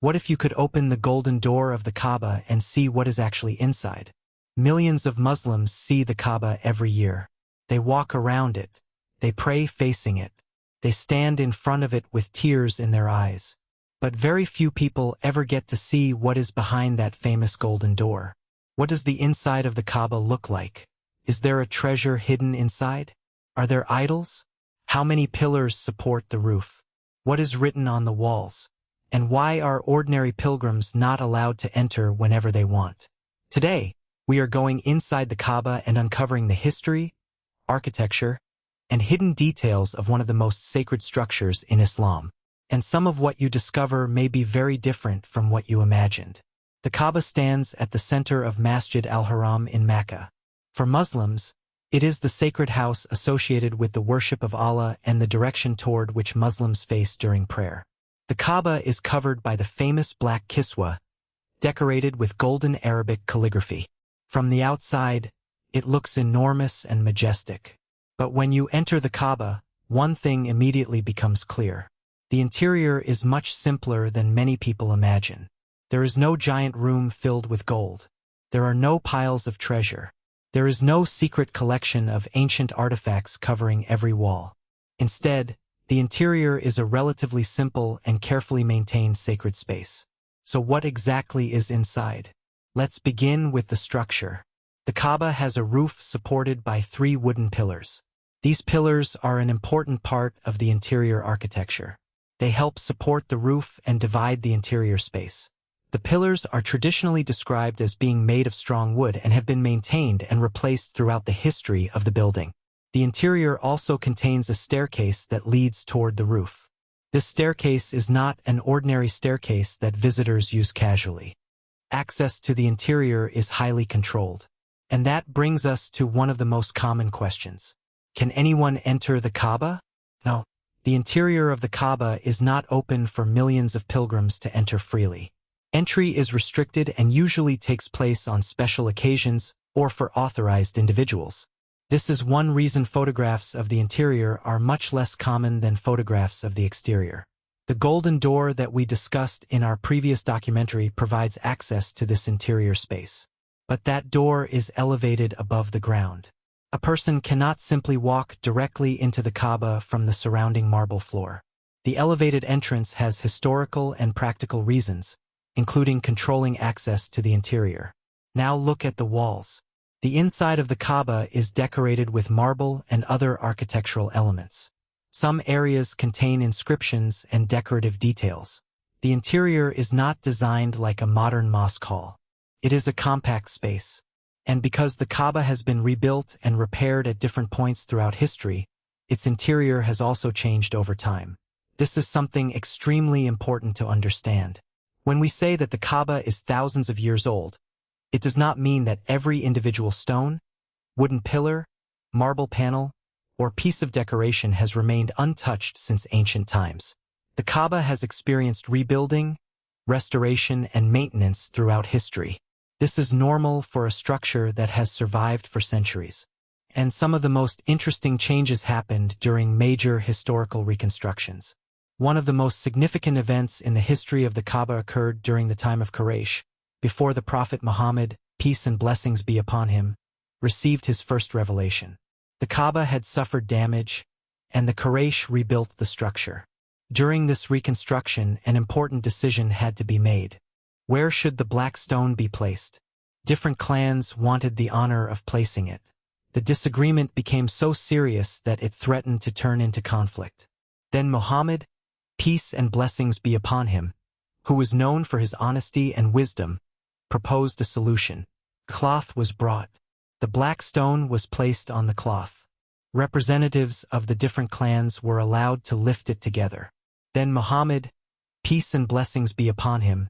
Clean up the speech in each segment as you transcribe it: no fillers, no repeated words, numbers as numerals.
What if you could open the golden door of the Kaaba and see what is actually inside? Millions of Muslims see the Kaaba every year. They walk around it. They pray facing it. They stand in front of it with tears in their eyes. But very few people ever get to see what is behind that famous golden door. What does the inside of the Kaaba look like? Is there a treasure hidden inside? Are there idols? How many pillars support the roof? What is written on the walls? And why are ordinary pilgrims not allowed to enter whenever they want? Today, we are going inside the Kaaba and uncovering the history, architecture, and hidden details of one of the most sacred structures in Islam. And some of what you discover may be very different from what you imagined. The Kaaba stands at the center of Masjid al-Haram in Makkah. For Muslims, it is the sacred house associated with the worship of Allah and the direction toward which Muslims face during prayer. The Kaaba is covered by the famous black kiswa, decorated with golden Arabic calligraphy. From the outside, it looks enormous and majestic. But when you enter the Kaaba, one thing immediately becomes clear. The interior is much simpler than many people imagine. There is no giant room filled with gold. There are no piles of treasure. There is no secret collection of ancient artifacts covering every wall. Instead, the interior is a relatively simple and carefully maintained sacred space. So what exactly is inside? Let's begin with the structure. The Kaaba has a roof supported by 3 wooden pillars. These pillars are an important part of the interior architecture. They help support the roof and divide the interior space. The pillars are traditionally described as being made of strong wood and have been maintained and replaced throughout the history of the building. The interior also contains a staircase that leads toward the roof. This staircase is not an ordinary staircase that visitors use casually. Access to the interior is highly controlled. And that brings us to one of the most common questions. Can anyone enter the Kaaba? No. The interior of the Kaaba is not open for millions of pilgrims to enter freely. Entry is restricted and usually takes place on special occasions or for authorized individuals. This is one reason photographs of the interior are much less common than photographs of the exterior. The golden door that we discussed in our previous documentary provides access to this interior space. But that door is elevated above the ground. A person cannot simply walk directly into the Kaaba from the surrounding marble floor. The elevated entrance has historical and practical reasons, including controlling access to the interior. Now look at the walls. The inside of the Kaaba is decorated with marble and other architectural elements. Some areas contain inscriptions and decorative details. The interior is not designed like a modern mosque hall. It is a compact space. And because the Kaaba has been rebuilt and repaired at different points throughout history, its interior has also changed over time. This is something extremely important to understand. When we say that the Kaaba is thousands of years old, it does not mean that every individual stone, wooden pillar, marble panel, or piece of decoration has remained untouched since ancient times. The Kaaba has experienced rebuilding, restoration, and maintenance throughout history. This is normal for a structure that has survived for centuries. And some of the most interesting changes happened during major historical reconstructions. One of the most significant events in the history of the Kaaba occurred during the time of Quraysh, before the Prophet Muhammad, peace and blessings be upon him, received his first revelation. The Kaaba had suffered damage, and the Quraysh rebuilt the structure. During this reconstruction, an important decision had to be made. Where should the black stone be placed? Different clans wanted the honor of placing it. The disagreement became so serious that it threatened to turn into conflict. Then Muhammad, peace and blessings be upon him, who was known for his honesty and wisdom, proposed a solution. Cloth was brought. The black stone was placed on the cloth. Representatives of the different clans were allowed to lift it together. Then Muhammad, peace and blessings be upon him,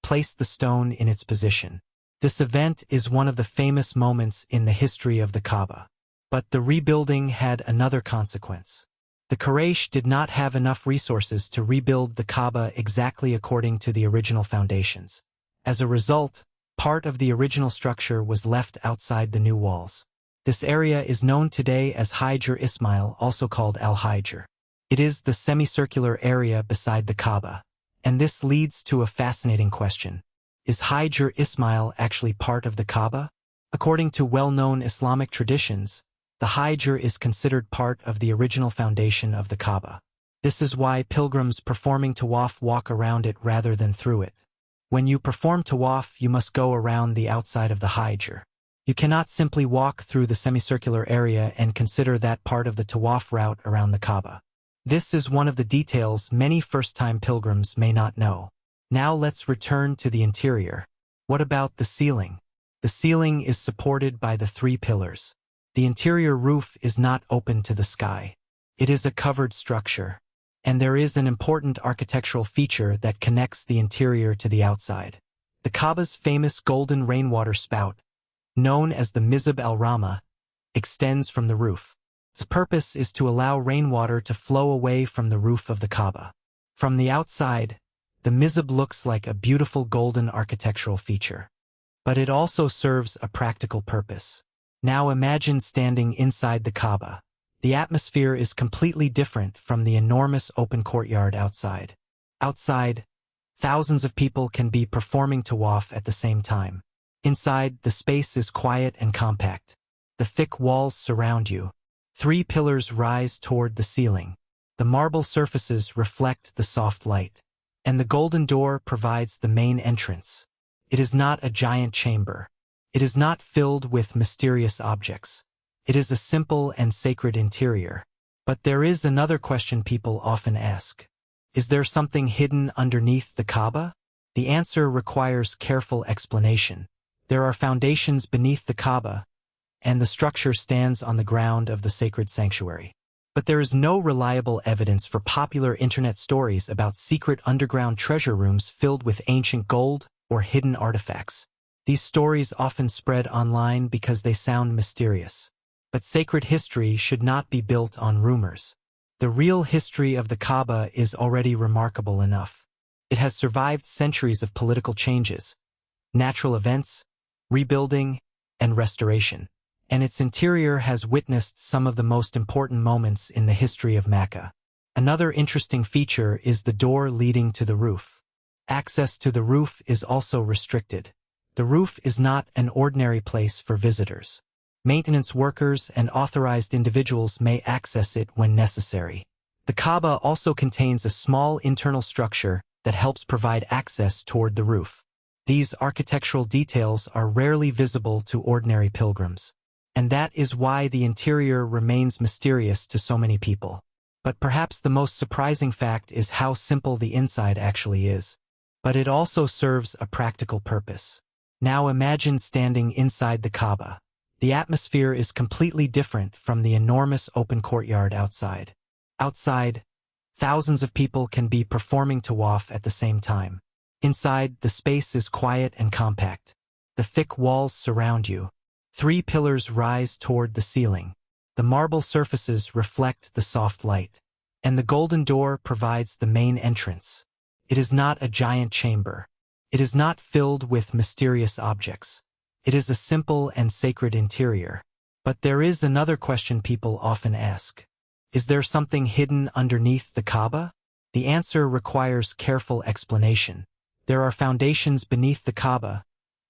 placed the stone in its position. This event is one of the famous moments in the history of the Kaaba. But the rebuilding had another consequence. The Quraysh did not have enough resources to rebuild the Kaaba exactly according to the original foundations. As a result, part of the original structure was left outside the new walls. This area is known today as Hijr Ismail, also called al-Hijr. It is the semicircular area beside the Kaaba. And this leads to a fascinating question. Is Hijr Ismail actually part of the Kaaba? According to well-known Islamic traditions, the Hijr is considered part of the original foundation of the Kaaba. This is why pilgrims performing Tawaf walk around it rather than through it. When you perform Tawaf, you must go around the outside of the Hijr. You cannot simply walk through the semicircular area and consider that part of the Tawaf route around the Kaaba. This is one of the details many first-time pilgrims may not know. Now let's return to the interior. What about the ceiling? The ceiling is supported by the 3 pillars. The interior roof is not open to the sky. It is a covered structure. And there is an important architectural feature that connects the interior to the outside. The Kaaba's famous golden rainwater spout, known as the Mizab al-Rahmah, extends from the roof. Its purpose is to allow rainwater to flow away from the roof of the Kaaba. From the outside, the Mizab looks like a beautiful golden architectural feature. But it also serves a practical purpose. Now imagine standing inside the Kaaba. The atmosphere is completely different from the enormous open courtyard outside. Outside, thousands of people can be performing Tawaf at the same time. Inside, the space is quiet and compact. The thick walls surround you. 3 pillars rise toward the ceiling. The marble surfaces reflect the soft light. And the golden door provides the main entrance. It is not a giant chamber. It is not filled with mysterious objects. It is a simple and sacred interior. But there is another question people often ask. Is there something hidden underneath the Kaaba? The answer requires careful explanation. There are foundations beneath the Kaaba, and the structure stands on the ground of the sacred sanctuary. But there is no reliable evidence for popular internet stories about secret underground treasure rooms filled with ancient gold or hidden artifacts. These stories often spread online because they sound mysterious. But sacred history should not be built on rumors. The real history of the Kaaba is already remarkable enough. It has survived centuries of political changes, natural events, rebuilding, and restoration. And its interior has witnessed some of the most important moments in the history of Makkah. Another interesting feature is the door leading to the roof. Access to the roof is also restricted. The roof is not an ordinary place for visitors. Maintenance workers and authorized individuals may access it when necessary. The Kaaba also contains a small internal structure that helps provide access toward the roof. These architectural details are rarely visible to ordinary pilgrims. And that is why the interior remains mysterious to so many people. But perhaps the most surprising fact is how simple the inside actually is. But it also serves a practical purpose. Now imagine standing inside the Kaaba. The atmosphere is completely different from the enormous open courtyard outside. Outside, thousands of people can be performing Tawaf at the same time. Inside, the space is quiet and compact. The thick walls surround you. 3 pillars rise toward the ceiling. The marble surfaces reflect the soft light. And the golden door provides the main entrance. It is not a giant chamber. It is not filled with mysterious objects. It is a simple and sacred interior. But there is another question people often ask. Is there something hidden underneath the Kaaba? The answer requires careful explanation. There are foundations beneath the Kaaba,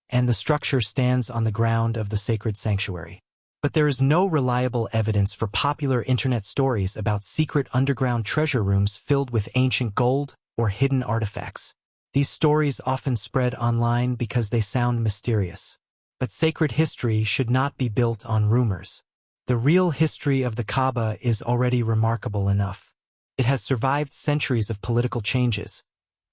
and the structure stands on the ground of the sacred sanctuary. But there is no reliable evidence for popular internet stories about secret underground treasure rooms filled with ancient gold or hidden artifacts. These stories often spread online because they sound mysterious. But sacred history should not be built on rumors. The real history of the Kaaba is already remarkable enough. It has survived centuries of political changes,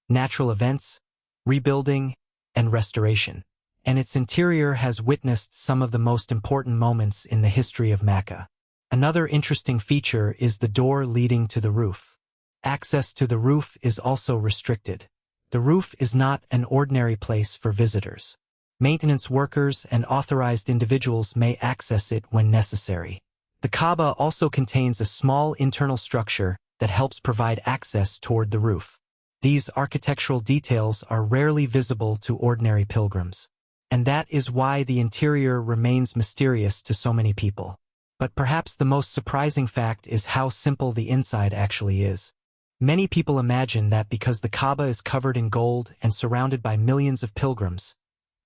natural events, rebuilding, and restoration. And its interior has witnessed some of the most important moments in the history of Makkah. Another interesting feature is the door leading to the roof. Access to the roof is also restricted. The roof is not an ordinary place for visitors. Maintenance workers and authorized individuals may access it when necessary. The Kaaba also contains a small internal structure that helps provide access toward the roof. These architectural details are rarely visible to ordinary pilgrims. And that is why the interior remains mysterious to so many people. But perhaps the most surprising fact is how simple the inside actually is. Many people imagine that because the Kaaba is covered in gold and surrounded by millions of pilgrims,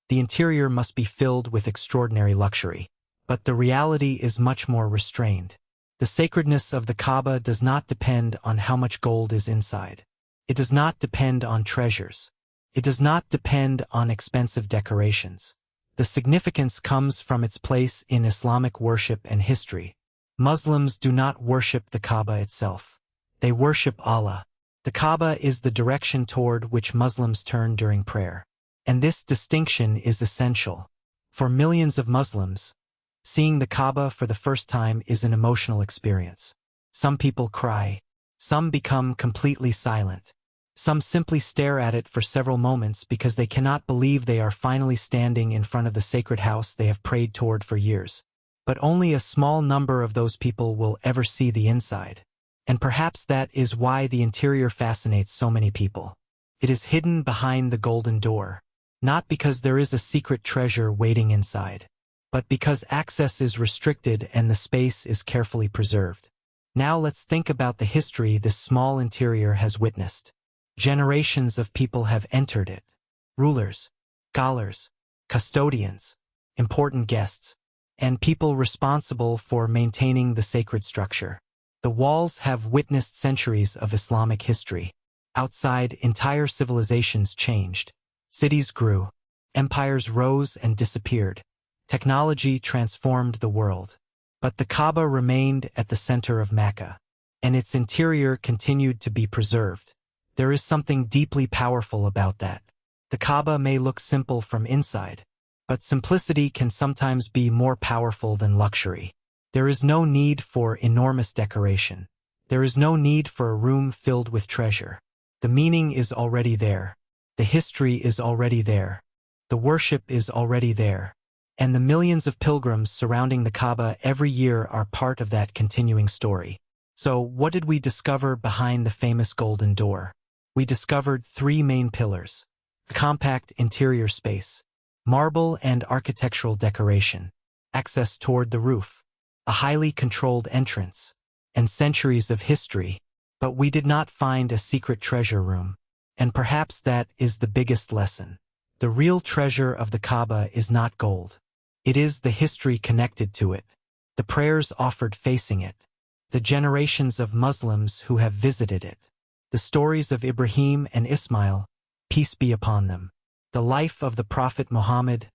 the interior must be filled with extraordinary luxury. But the reality is much more restrained. The sacredness of the Kaaba does not depend on how much gold is inside. It does not depend on treasures. It does not depend on expensive decorations. The significance comes from its place in Islamic worship and history. Muslims do not worship the Kaaba itself. They worship Allah. The Kaaba is the direction toward which Muslims turn during prayer. And this distinction is essential. For millions of Muslims, seeing the Kaaba for the first time is an emotional experience. Some people cry. Some become completely silent. Some simply stare at it for several moments because they cannot believe they are finally standing in front of the sacred house they have prayed toward for years. But only a small number of those people will ever see the inside. And perhaps that is why the interior fascinates so many people. It is hidden behind the golden door, not because there is a secret treasure waiting inside, but because access is restricted and the space is carefully preserved. Now let's think about the history this small interior has witnessed. Generations of people have entered it. Rulers, scholars, custodians, important guests, and people responsible for maintaining the sacred structure. The walls have witnessed centuries of Islamic history. Outside, entire civilizations changed. Cities grew. Empires rose and disappeared. Technology transformed the world. But the Kaaba remained at the center of Makkah, and its interior continued to be preserved. There is something deeply powerful about that. The Kaaba may look simple from inside, but simplicity can sometimes be more powerful than luxury. There is no need for enormous decoration. There is no need for a room filled with treasure. The meaning is already there. The history is already there. The worship is already there. And the millions of pilgrims surrounding the Kaaba every year are part of that continuing story. So, what did we discover behind the famous golden door? We discovered three main pillars: a compact interior space, marble and architectural decoration, access toward the roof, a highly controlled entrance, and centuries of history. But we did not find a secret treasure room. And perhaps that is the biggest lesson. The real treasure of the Kaaba is not gold. It is the history connected to it, the prayers offered facing it, the generations of Muslims who have visited it, the stories of Ibrahim and Ismail, peace be upon them, the life of the Prophet Muhammad,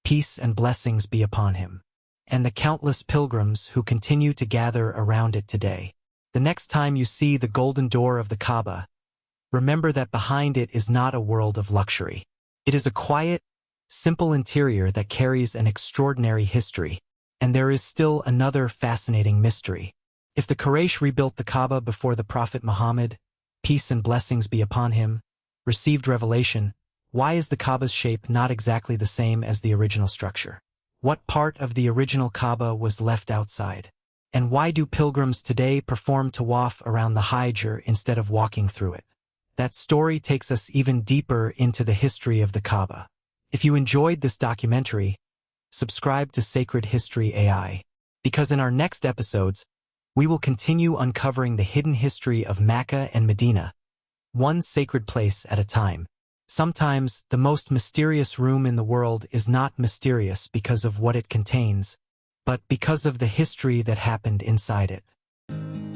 peace and blessings be upon him, and the countless pilgrims who continue to gather around it today. The next time you see the golden door of the Kaaba, remember that behind it is not a world of luxury. It is a quiet, simple interior that carries an extraordinary history. And there is still another fascinating mystery. If the Quraysh rebuilt the Kaaba before the Prophet Muhammad, peace and blessings be upon him, received revelation, why is the Kaaba's shape not exactly the same as the original structure? What part of the original Kaaba was left outside? And why do pilgrims today perform Tawaf around the Hijr instead of walking through it? That story takes us even deeper into the history of the Kaaba. If you enjoyed this documentary, subscribe to Sacred History AI, because in our next episodes, we will continue uncovering the hidden history of Makkah and Medina, one sacred place at a time. Sometimes, the most mysterious room in the world is not mysterious because of what it contains, but because of the history that happened inside it.